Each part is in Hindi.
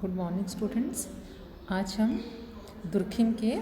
Good morning students. आज हम दुर्खिम के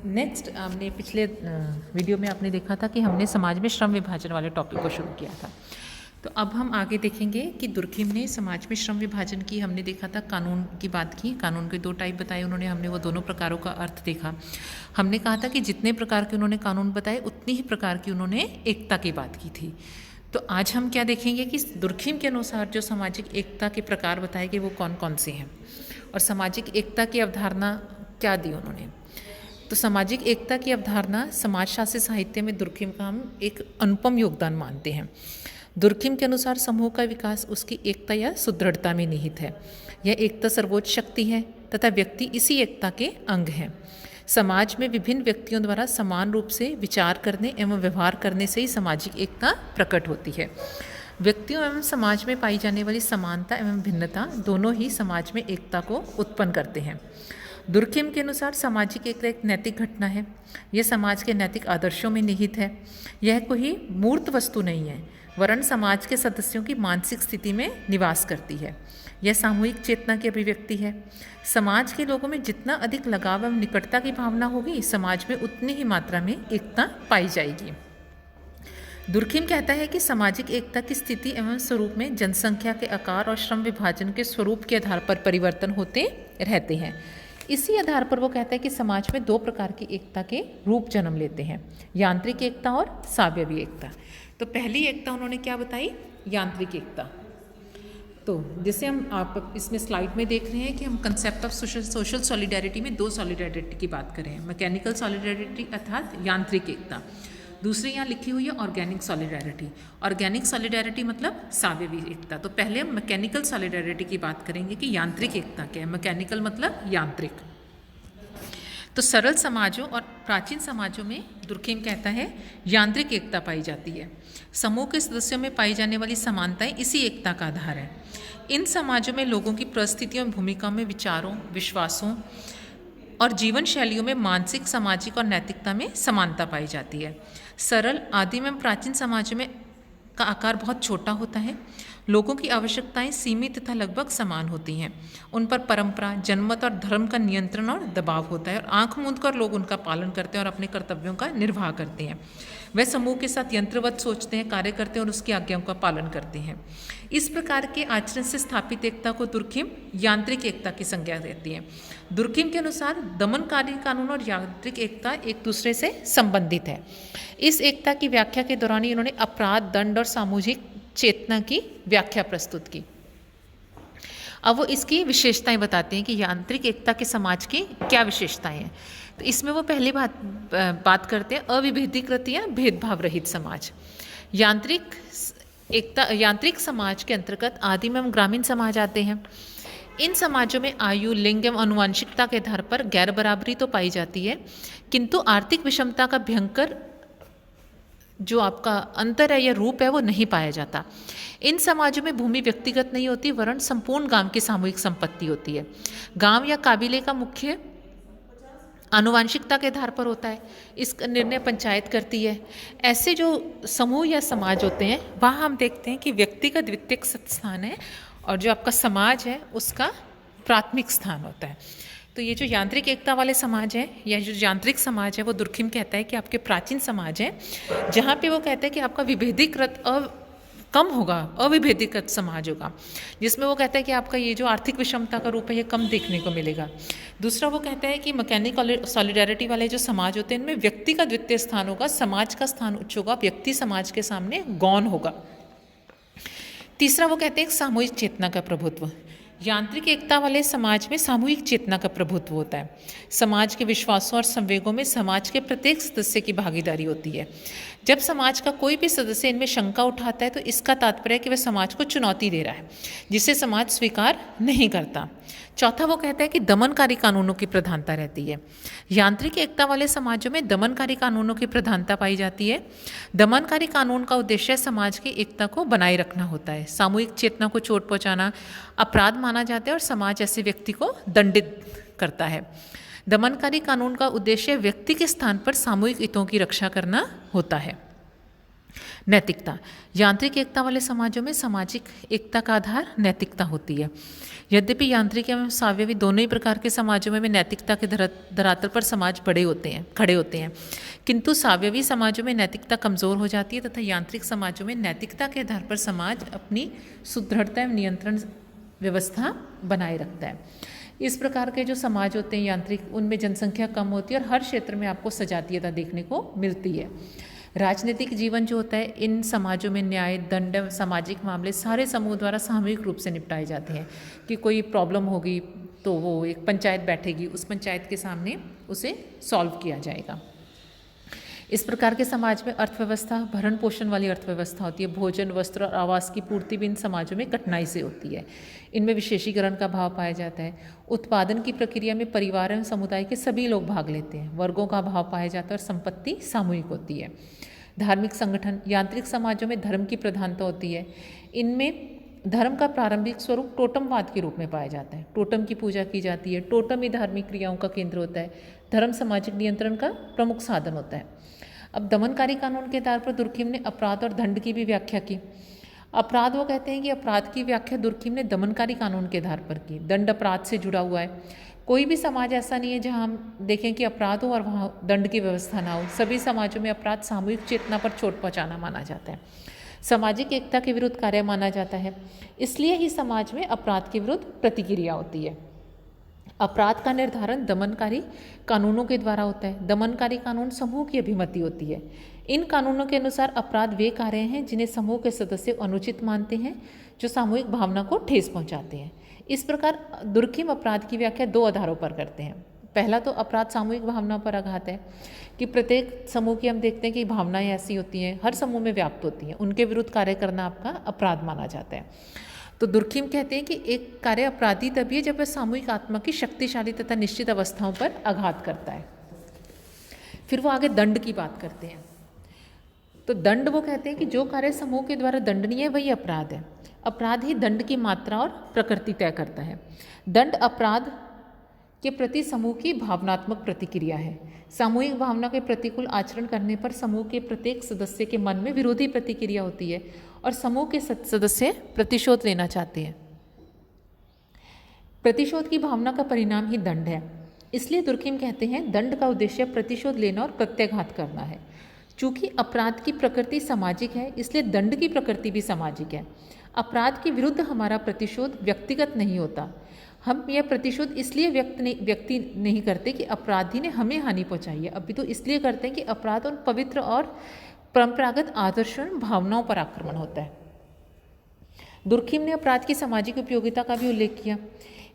नेक्स्ट हमने पिछले वीडियो में आपने देखा था कि हमने समाज में श्रम विभाजन वाले टॉपिक को शुरू किया था। तो अब हम आगे देखेंगे कि दुर्खिम ने समाज में श्रम विभाजन की, हमने देखा था कानून की बात की, कानून के दो टाइप बताए उन्होंने, हमने वो दोनों प्रकारों का अर्थ देखा। हमने कहा था कि जितने प्रकार के उन्होंने कानून बताए उतनी ही प्रकार की उन्होंने एकता की बात की थी। तो आज हम क्या देखेंगे कि दुर्खिम के अनुसार जो सामाजिक एकता के प्रकार बताए गए वो कौन कौन से हैं और सामाजिक एकता की अवधारणा क्या दी उन्होंने। तो सामाजिक एकता की अवधारणा समाजशास्त्री साहित्य में दुर्खिम का हम एक अनुपम योगदान मानते हैं। दुर्खिम के अनुसार समूह का विकास उसकी एकता या सुदृढ़ता में निहित है। यह एकता सर्वोच्च शक्ति है तथा व्यक्ति इसी एकता के अंग हैं। समाज में विभिन्न व्यक्तियों द्वारा समान रूप से विचार करने एवं व्यवहार करने से ही सामाजिक एकता प्रकट होती है। व्यक्तियों एवं समाज में पाई जाने वाली समानता एवं भिन्नता दोनों ही समाज में एकता को उत्पन्न करते हैं। दुर्खिम के अनुसार सामाजिक एकता एक नैतिक घटना है। यह समाज के नैतिक आदर्शों में निहित है। यह कोई मूर्त वस्तु नहीं है, वरन समाज के सदस्यों की मानसिक स्थिति में निवास करती है। यह सामूहिक चेतना की अभिव्यक्ति है। समाज के लोगों में जितना अधिक लगाव एवं निकटता की भावना होगी, समाज में उतनी ही मात्रा में एकता पाई जाएगी। दुर्खिम कहता है कि सामाजिक एकता की स्थिति एवं स्वरूप में जनसंख्या के आकार और श्रम विभाजन के स्वरूप के आधार पर परिवर्तन होते रहते हैं। इसी आधार पर वो कहता है कि समाज में दो प्रकार की एकता के रूप जन्म लेते हैं, यांत्रिक एकता और सावयवी एकता। तो पहली एकता उन्होंने क्या बताई? यांत्रिक एकता। तो जैसे हम आप इसमें स्लाइड में देख रहे हैं कि हम कंसेप्ट ऑफ सोशल सॉलिडेरिटी में दो सॉलिडेरिटी की बात करें, मैकेनिकल सॉलिडेरिटी अर्थात यांत्रिक एकता। दूसरी यहाँ लिखी हुई है ऑर्गेनिक सॉलिडेरिटी। ऑर्गेनिक सॉलिडेरिटी मतलब सावयवी एकता। तो पहले हम मैकेनिकल सॉलिडेरिटी की बात करेंगे कि यांत्रिक एकता क्या है। मैकेनिकल मतलब यांत्रिक। तो सरल समाजों और प्राचीन समाजों में दुर्खिम कहता है यांत्रिक एकता पाई जाती है। समूह के सदस्यों में पाई जाने वाली समानताएं इसी एकता का आधार है। इन समाजों में लोगों की परिस्थितियों और भूमिकाओं में, विचारों, विश्वासों और जीवन शैलियों में मानसिक, सामाजिक और नैतिकता में समानता पाई जाती है। सरल, आदिम एवं प्राचीन समाजों में का आकार बहुत छोटा होता है। लोगों की आवश्यकताएं सीमित तथा लगभग समान होती हैं। उन पर परंपरा, जनमत और धर्म का नियंत्रण और दबाव होता है और आंख मूंद कर लोग उनका पालन करते हैं और अपने कर्तव्यों का निर्वाह करते हैं। वे समूह के साथ यंत्रवत सोचते हैं, कार्य करते हैं और उसकी आज्ञाओं का पालन करते हैं। इस प्रकार के आचरण से स्थापित एकता को दुर्खिम यांत्रिक एकता की संज्ञा देती है। दुर्खिम के अनुसार दमनकारी कानून और यांत्रिक एकता एक दूसरे से संबंधित है। इस एकता की व्याख्या के दौरान ही उन्होंने अपराध, दंड और सामूहिक चेतना की व्याख्या प्रस्तुत की। अब वो इसकी विशेषताएं बताते हैं कि यांत्रिक एकता के समाज की क्या विशेषताएं हैं। तो इसमें वो पहली बात करते हैं अविभेदीकृत या भेदभाव रहित समाज। यांत्रिक समाज के अंतर्गत आदिम एवं ग्रामीण समाज आते हैं। इन समाजों में आयु, लिंग एवं आनुवंशिकता के आधार पर गैर बराबरी तो पाई जाती है, किंतु आर्थिक विषमता का भयंकर जो आपका अंतर है या रूप है वो नहीं पाया जाता। इन समाजों में भूमि व्यक्तिगत नहीं होती, वरन संपूर्ण गांव की सामूहिक संपत्ति होती है। गांव या काबिले का मुख्य आनुवंशिकता के आधार पर होता है। इसका निर्णय पंचायत करती है। ऐसे जो समूह या समाज होते हैं वहाँ हम देखते हैं कि व्यक्ति का द्वितीयक स्थान है और जो आपका समाज है उसका प्राथमिक स्थान होता है। तो ये जो यांत्रिक एकता वाले समाज है या जो यांत्रिक समाज है वो दुर्खिम कहता है कि आपके प्राचीन समाज है, जहाँ पे वो कहता है कि आपका विभेदीकृत कम होगा, अविभेदीकृत समाज होगा, जिसमें वो कहता है कि आपका ये जो आर्थिक विषमता का रूप है ये कम देखने को मिलेगा। दूसरा वो कहता है कि मैकेनिकल सॉलिडेरिटी वाले जो समाज होते हैं इनमें व्यक्ति का द्वितीय स्थान होगा, समाज का स्थान उच्च होगा, व्यक्ति समाज के सामने गौण होगा। तीसरा वो कहते हैं सामूहिक चेतना का प्रभुत्व। यांत्रिक एकता वाले समाज में सामूहिक चेतना का प्रभुत्व होता है। समाज के विश्वासों और संवेगों में समाज के प्रत्येक सदस्य की भागीदारी होती है। जब समाज का कोई भी सदस्य इनमें शंका उठाता है तो इसका तात्पर्य है कि वह समाज को चुनौती दे रहा है, जिसे समाज स्वीकार नहीं करता। चौथा वो कहता है कि दमनकारी कानूनों की प्रधानता रहती है। यांत्रिक एकता वाले समाजों में दमनकारी कानूनों की प्रधानता पाई जाती है। दमनकारी कानून का उद्देश्य समाज की एकता को बनाए रखना होता है। सामूहिक चेतना को चोट पहुंचाना अपराध माना जाता है और समाज ऐसे व्यक्ति को दंडित करता है। दमनकारी कानून का उद्देश्य व्यक्ति के स्थान पर सामूहिक हितों की रक्षा करना होता है। नैतिकता। यांत्रिक एकता वाले समाजों में सामाजिक एकता का आधार नैतिकता होती है। यद्यपि यांत्रिक एवं सावयवी दोनों ही प्रकार के समाजों में नैतिकता के धरातल पर समाज खड़े होते हैं, किंतु सावयवी समाजों में नैतिकता कमज़ोर हो जाती है तथा यांत्रिक समाजों में नैतिकता के आधार पर समाज अपनी सुदृढ़ता एवं नियंत्रण व्यवस्था बनाए रखता है। इस प्रकार के जो समाज होते हैं यांत्रिक, उनमें जनसंख्या कम होती है और हर क्षेत्र में आपको सजातीयता देखने को मिलती है। राजनीतिक जीवन जो होता है, इन समाजों में न्याय, दंड, सामाजिक मामले सारे समूह द्वारा सामूहिक रूप से निपटाए जाते हैं। कि कोई प्रॉब्लम होगी तो वो एक पंचायत बैठेगी, उस पंचायत के सामने उसे सॉल्व किया जाएगा। इस प्रकार के समाज में अर्थव्यवस्था भरण पोषण वाली अर्थव्यवस्था होती है। भोजन, वस्त्र और आवास की पूर्ति भी इन समाजों में कठिनाई से होती है। इनमें विशेषीकरण का भाव पाया जाता है। उत्पादन की प्रक्रिया में परिवार एवं समुदाय के सभी लोग भाग लेते हैं। वर्गों का भाव पाया जाता है और संपत्ति सामूहिक होती है। धार्मिक संगठन। यांत्रिक समाजों में धर्म की प्रधानता होती है। इनमें धर्म का प्रारंभिक स्वरूप टोटमवाद के रूप में पाया जाता है। टोटम की पूजा की जाती है। टोटम ही धार्मिक क्रियाओं का केंद्र होता है। धर्म सामाजिक नियंत्रण का प्रमुख साधन होता है। अब दमनकारी कानून के आधार पर दुर्खिम ने अपराध और दंड की भी व्याख्या की। अपराध, वो कहते हैं कि अपराध की व्याख्या दुर्खिम ने दमनकारी कानून के आधार पर की। दंड अपराध से जुड़ा हुआ है। कोई भी समाज ऐसा नहीं है जहां हम देखें कि अपराध हो और वहां दंड की व्यवस्था ना हो। सभी समाजों में अपराध सामूहिक चेतना पर चोट पहुंचाना माना जाता है। सामाजिक एकता के विरुद्ध कार्य माना जाता है। इसलिए ही समाज में अपराध के विरुद्ध प्रतिक्रिया होती है। अपराध का निर्धारण दमनकारी कानूनों के द्वारा होता है। दमनकारी कानून समूह की अभिमति होती है। इन कानूनों के अनुसार अपराध वे कार्य हैं जिन्हें समूह के सदस्य अनुचित मानते हैं, जो सामूहिक भावना को ठेस पहुंचाते हैं। इस प्रकार दुर्खिम अपराध की व्याख्या दो आधारों पर करते हैं। पहला तो अपराध सामूहिक भावना पर आघात है कि प्रत्येक समूह की हम देखते हैं कि भावनाएं ऐसी होती हैं, हर समूह में व्याप्त होती हैं, उनके विरुद्ध कार्य करना आपका अपराध माना जाता है। तो दुर्खिम कहते हैं कि एक कार्य अपराधी तभी है जब वह सामूहिक आत्मा की शक्तिशाली तथा निश्चित अवस्थाओं पर आघात करता है। फिर वो आगे दंड की बात करते हैं। तो दंड, वो कहते हैं कि जो कार्य समूह के द्वारा दंडनीय है वही अपराध है। अपराध ही दंड की मात्रा और प्रकृति तय करता है। दंड अपराध के प्रति समूह की भावनात्मक प्रतिक्रिया है। सामूहिक भावना के प्रतिकूल आचरण करने पर समूह के प्रत्येक सदस्य के मन में विरोधी प्रतिक्रिया होती है और समूह के सदस्य प्रतिशोध लेना चाहते हैं। प्रतिशोध की भावना का परिणाम ही दंड है। इसलिए दुर्खिम कहते हैं दंड का उद्देश्य प्रतिशोध लेना और प्रत्याघात करना है। चूंकि अपराध की प्रकृति सामाजिक है, इसलिए दंड की प्रकृति भी सामाजिक है। अपराध के विरुद्ध हमारा प्रतिशोध व्यक्तिगत नहीं होता। हम यह प्रतिशोध इसलिए व्यक्ति नहीं करते कि अपराधी ने हमें हानि पहुंचाई है, अभी तो इसलिए करते हैं कि अपराध उन पवित्र और परंपरागत आदर्शों भावनाओं पर आक्रमण होता है। दुर्खिम ने अपराध की सामाजिक उपयोगिता का भी उल्लेख किया।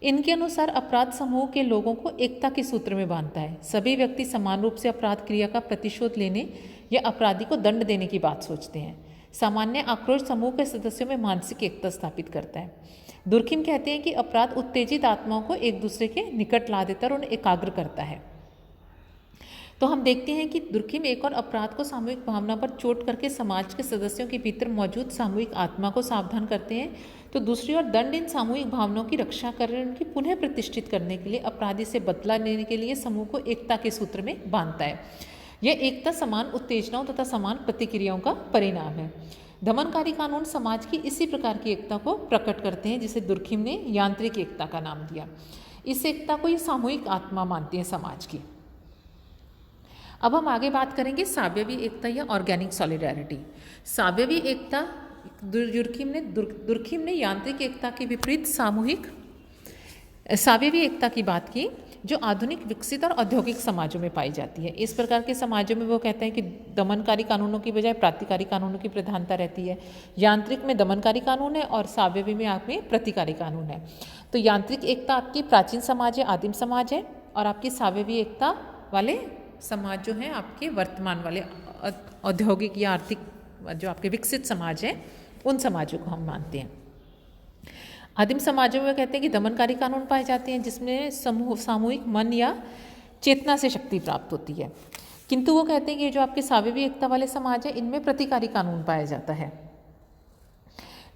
इनके अनुसार अपराध समूह के लोगों को एकता के सूत्र में बांधता है। सभी व्यक्ति समान रूप से अपराध क्रिया का प्रतिशोध लेने या अपराधी को दंड देने की बात सोचते हैं। सामान्य आक्रोश समूह के सदस्यों में मानसिक एकता स्थापित करता है। दुर्खिम कहते हैं कि अपराध उत्तेजित आत्माओं को एक दूसरे के निकट ला देता है और उन्हें एकाग्र करता है। तो हम देखते हैं कि दुर्खिम एक और अपराध को सामूहिक भावना पर चोट करके समाज के सदस्यों के भीतर मौजूद सामूहिक आत्मा को सावधान करते हैं, तो दूसरी ओर दंड इन सामूहिक भावनाओं की रक्षा कर उनकी पुनः प्रतिष्ठित करने के लिए अपराधी से बदला लेने के लिए समूह को एकता के सूत्र में बांधता है। यह एकता समान उत्तेजनाओं तथा समान प्रतिक्रियाओं का परिणाम है। दमनकारी कानून समाज की इसी प्रकार की एकता को प्रकट करते हैं, जिसे दुर्खिम ने यांत्रिक एकता का नाम दिया। इस एकता को ये सामूहिक आत्मा मानती है समाज की। अब हम आगे बात करेंगे सावयवी एकता या ऑर्गेनिक सॉलिडारिटी। सावयवी एकता दुर्खिम ने यांत्रिक एकता के विपरीत सावयवी एकता की बात की, जो आधुनिक विकसित और औद्योगिक समाजों में पाई जाती है। इस प्रकार के समाजों में वो कहते हैं कि दमनकारी कानूनों की बजाय प्रातिकारी कानूनों की प्रधानता रहती है। यांत्रिक में दमनकारी कानून है और सावयवी में आपके प्रतिकारी कानून है। तो यांत्रिक एकता आपकी प्राचीन समाज है, आदिम समाज है, और आपकी सावयवी एकता वाले समाज जो हैं आपके वर्तमान वाले औद्योगिक या आर्थिक जो आपके विकसित समाज हैं, उन समाजों को हम मानते हैं। आदिम समाजों में कहते हैं कि दमनकारी कानून पाए जाते हैं, जिसमें सामूहिक मन या चेतना से शक्ति प्राप्त होती है। किंतु वो कहते हैं कि जो आपके सावयवी एकता वाले समाज है, इनमें प्रतिकारी कानून पाया जाता है।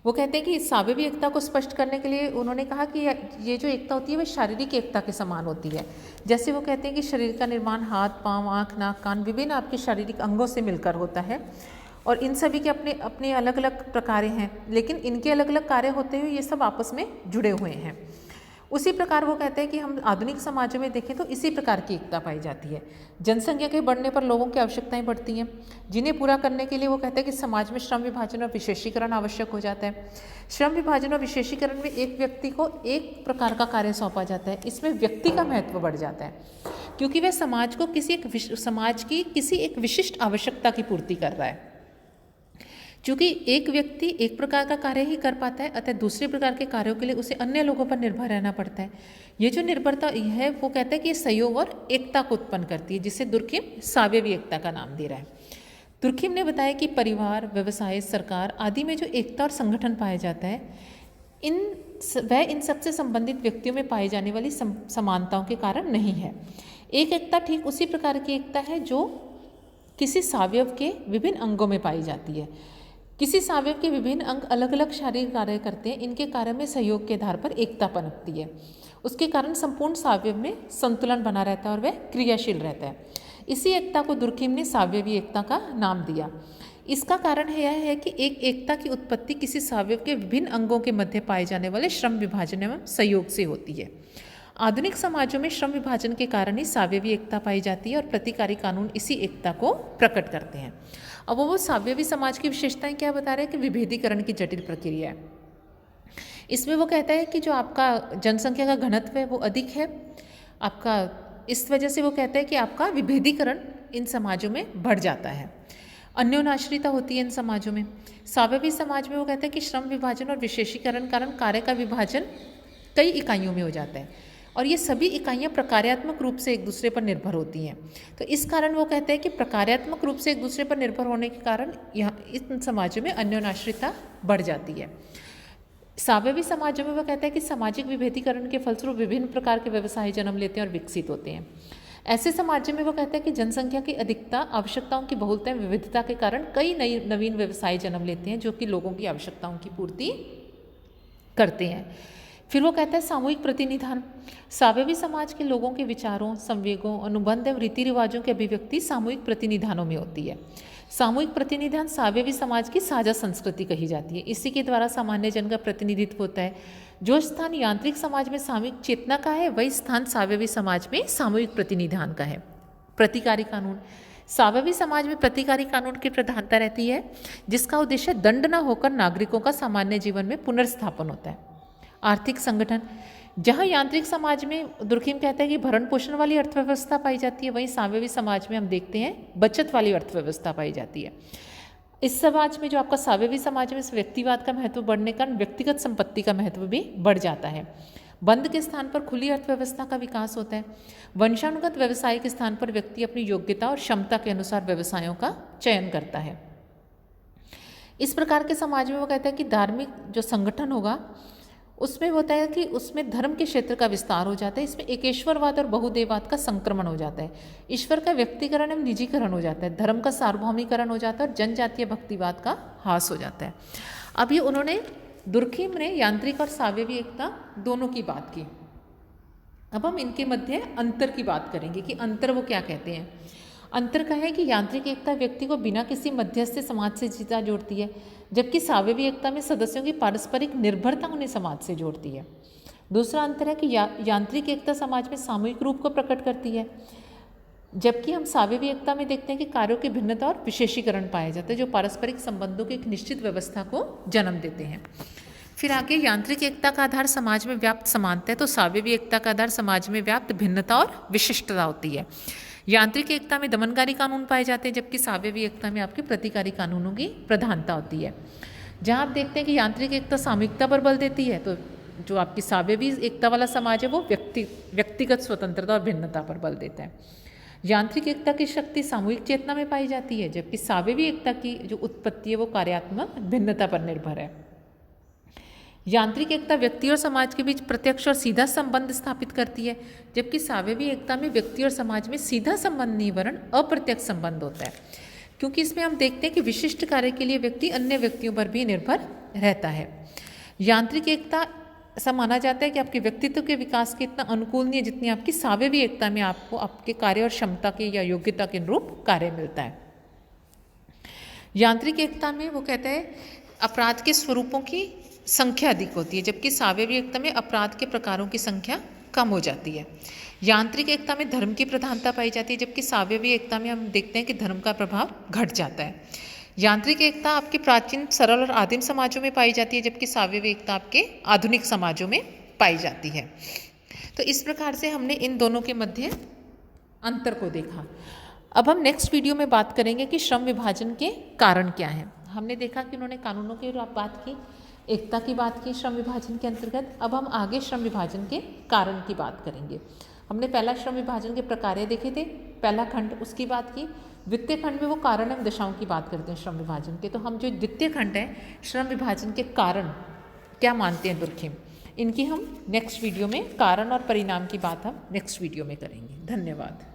वो कहते हैं कि सावयवी एकता को स्पष्ट करने के लिए उन्होंने कहा कि ये जो एकता होती है वह शारीरिक एकता के समान होती है। जैसे वो कहते हैं कि शरीर का निर्माण हाथ, पाँव, आँख, नाक, कान विभिन्न आपके शारीरिक अंगों से मिलकर होता है, और इन सभी के अपने अपने अलग अलग प्रकार हैं, लेकिन इनके अलग अलग कार्य होते हुए ये सब आपस में जुड़े हुए हैं। उसी प्रकार वो कहते हैं कि हम आधुनिक समाजों में देखें तो इसी प्रकार की एकता पाई जाती है। जनसंख्या के बढ़ने पर लोगों की आवश्यकताएं बढ़ती हैं, जिन्हें पूरा करने के लिए वो कहते हैं कि समाज में श्रम विभाजन और विशेषीकरण आवश्यक हो जाता है। श्रम विभाजन और विशेषीकरण में एक व्यक्ति को एक प्रकार का कार्य सौंपा जाता है। इसमें व्यक्ति का महत्व बढ़ जाता है, क्योंकि वह समाज को समाज की किसी एक विशिष्ट आवश्यकता की पूर्ति कर रहा है। चूँकि एक व्यक्ति एक प्रकार का कार्य ही कर पाता है, अतः दूसरे प्रकार के कार्यों के लिए उसे अन्य लोगों पर निर्भर रहना पड़ता है। ये जो निर्भरता है वो कहता है कि ये सहयोग और एकता को उत्पन्न करती है, जिसे दुर्खिम सावयवी एकता का नाम दे रहा है। दुर्खिम ने बताया कि परिवार, व्यवसाय, सरकार आदि में जो एकता और संगठन पाया जाता है, वह इन सबसे संबंधित व्यक्तियों में पाई जाने वाली समानताओं के कारण नहीं है। एक एकता ठीक उसी प्रकार की एकता है जो किसी सावयव के विभिन्न अंगों में पाई जाती है। किसी सावयव के विभिन्न अंग अलग अलग शारीरिक कार्य करते हैं, इनके कार्य में सहयोग के आधार पर एकता पनपती है। उसके कारण संपूर्ण सावयव में संतुलन बना रहता है और वह क्रियाशील रहता है। इसी एकता को दुर्खिम ने सावयवी एकता का नाम दिया। इसका कारण यह है कि एक एकता की उत्पत्ति किसी सावयव के विभिन्न अंगों के मध्य पाए जाने वाले श्रम विभाजन एवं सहयोग से होती है। आधुनिक समाजों में श्रम विभाजन के कारण ही सावयवी एकता पाई जाती है और प्रतिकारी कानून इसी एकता को प्रकट करते हैं। अब वो सावयवी समाज की विशेषताएं क्या बता रहे हैं कि विभेदीकरण की जटिल प्रक्रिया है। इसमें वो कहता है कि जो आपका जनसंख्या का घनत्व है वो अधिक है आपका, इस वजह से वो कहता है कि आपका विभेदीकरण इन समाजों में बढ़ जाता है। अन्योन्याश्रिता होती है इन समाजों में। सावयवी समाज में वो कहते हैं कि श्रम विभाजन और विशेषीकरण कारण कार्य का विभाजन कई इकाइयों में हो जाता है और ये सभी इकाइयाँ प्रकार्यात्मक रूप से एक दूसरे पर निर्भर होती हैं। तो इस कारण वो कहते हैं कि प्रकार्यात्मक रूप से एक दूसरे पर निर्भर होने के कारण यहाँ इन समाजों में अन्योन्याश्रिता बढ़ जाती है। सावयवी समाजों में वो कहता है कि सामाजिक विभेदीकरण के फलस्वरूप विभिन्न प्रकार के व्यवसाय जन्म लेते हैं और विकसित होते हैं। ऐसे समाजों में वो कहता है कि जनसंख्या की अधिकता, आवश्यकताओं की बहुलता एवं विविधता के कारण कई नई नवीन व्यवसाय जन्म लेते हैं जो कि लोगों की आवश्यकताओं की पूर्ति करते हैं। फिर वो कहता है सामूहिक प्रतिनिधान। सावयवी समाज के लोगों के विचारों, संवेगों, अनुबंध एवं रीति रिवाजों की अभिव्यक्ति सामूहिक प्रतिनिधानों में होती है। सामूहिक प्रतिनिधान सावयवी समाज की साझा संस्कृति कही जाती है। इसी के द्वारा सामान्य जन का प्रतिनिधित्व होता है। जो स्थान यांत्रिक समाज में सामूहिक चेतना का है, वही स्थान सावयवी समाज में सामूहिक प्रतिनिधान का है। प्रतिकारी कानून। सावयवी समाज में प्रतिकारी कानून की प्रधानता रहती है, जिसका उद्देश्य दंड न होकर नागरिकों का सामान्य जीवन में पुनर्स्थापन होता है। आर्थिक संगठन। जहाँ यांत्रिक समाज में दुर्खिम कहता है कि भरण पोषण वाली अर्थव्यवस्था पाई जाती है, वहीं सावयवी समाज में हम देखते हैं बचत वाली अर्थव्यवस्था पाई जाती है। इस समाज में जो आपका सावयवी समाज में इस व्यक्तिवाद का महत्व बढ़ने का व्यक्तिगत संपत्ति का महत्व भी बढ़ जाता है। बंद के स्थान पर खुली अर्थव्यवस्था का विकास होता है। वंशानुगत व्यवसाय के स्थान पर व्यक्ति अपनी योग्यता और क्षमता के अनुसार व्यवसायों का चयन करता है। इस प्रकार के समाज में वो कहता है कि धार्मिक जो संगठन होगा उसमें होता है कि उसमें धर्म के क्षेत्र का विस्तार हो जाता है। इसमें एकेश्वरवाद और बहुदेववाद का संक्रमण हो जाता है। ईश्वर का व्यक्तिकरण एवं निजीकरण हो जाता है। धर्म का सार्वभौमिकरण हो जाता है और जनजातीय भक्तिवाद का ह्रास हो जाता है। अब ये उन्होंने दुर्खिम ने यांत्रिक और सावयवी एकता दोनों की बात की। अब हम इनके मध्य अंतर की बात करेंगे कि अंतर वो क्या कहते हैं। अंतर का है कि यांत्रिक एकता व्यक्ति को बिना किसी मध्यस्थ से समाज से सीधा जोड़ती है, जबकि सावयवी एकता में सदस्यों की पारस्परिक निर्भरता उन्हें समाज से जोड़ती है। दूसरा अंतर है कि यांत्रिक एकता समाज में सामूहिक रूप को प्रकट करती है, जबकि हम सावयवी एकता में देखते हैं कि कार्यों की भिन्नता और विशेषीकरण पाए जाते हैं जो पारस्परिक संबंधों की एक निश्चित व्यवस्था को जन्म देते हैं। फिर आगे यांत्रिक एकता का आधार समाज में व्याप्त समानता है, तो सावयवी एकता का आधार समाज में व्याप्त भिन्नता और विशिष्टता होती है। यांत्रिक एकता में दमनकारी कानून पाए जाते हैं, जबकि सावयवी एकता में आपके प्रतिकारी कानूनों की प्रधानता होती है। जहाँ आप देखते हैं कि यांत्रिक एकता सामूहिकता पर बल देती है, तो जो आपकी सावयवी एकता वाला समाज है वो व्यक्तिगत स्वतंत्रता और भिन्नता पर बल देता है। यांत्रिक एकता की शक्ति सामूहिक चेतना में पाई जाती है, जबकि सावयवी एकता की जो उत्पत्ति है वो कार्यात्मक भिन्नता पर निर्भर है। यांत्रिक एकता व्यक्ति और समाज के बीच प्रत्यक्ष और सीधा संबंध स्थापित करती है, जबकि सावयवी एकता में व्यक्ति और समाज में सीधा संबंध नहीं वरन अप्रत्यक्ष संबंध होता है, क्योंकि इसमें हम देखते हैं कि विशिष्ट कार्य के लिए व्यक्ति अन्य व्यक्तियों पर भी निर्भर रहता है। यांत्रिक एकता ऐसा माना जाता है कि आपके व्यक्तित्व के विकास के इतना अनुकूल नहीं है जितनी आपकी सावयवी एकता में आपको आपके कार्य और क्षमता के या योग्यता के अनुरूप कार्य मिलता है। यांत्रिक एकता में वो कहता है अपराध के स्वरूपों की संख्या अधिक होती है, जबकि सावयवी एकता में अपराध के प्रकारों की संख्या कम हो जाती है। यांत्रिक एकता में धर्म की प्रधानता पाई जाती है, जबकि सावयवी एकता में हम देखते हैं कि धर्म का प्रभाव घट जाता है। यांत्रिक एकता आपके प्राचीन सरल और आदिम समाजों में पाई जाती है, जबकि सावयवी एकता आपके आधुनिक समाजों में पाई जाती है। तो इस प्रकार से हमने इन दोनों के मध्य अंतर को देखा। अब हम नेक्स्ट वीडियो में बात करेंगे कि श्रम विभाजन के कारण क्या हैं। हमने देखा कि उन्होंने कानूनों की बात की, एकता की बात की श्रम विभाजन के अंतर्गत। अब हम आगे श्रम विभाजन के कारण की बात करेंगे। हमने पहला श्रम विभाजन के प्रकार देखे थे, पहला खंड उसकी बात की। द्वितीय खंड में वो कारण एवं दशाओं की बात करते हैं श्रम विभाजन के। तो हम जो द्वितीय खंड है श्रम विभाजन के कारण क्या मानते हैं दुर्खिम, इनकी हम नेक्स्ट वीडियो में कारण और परिणाम की बात हम नेक्स्ट वीडियो में करेंगे। धन्यवाद।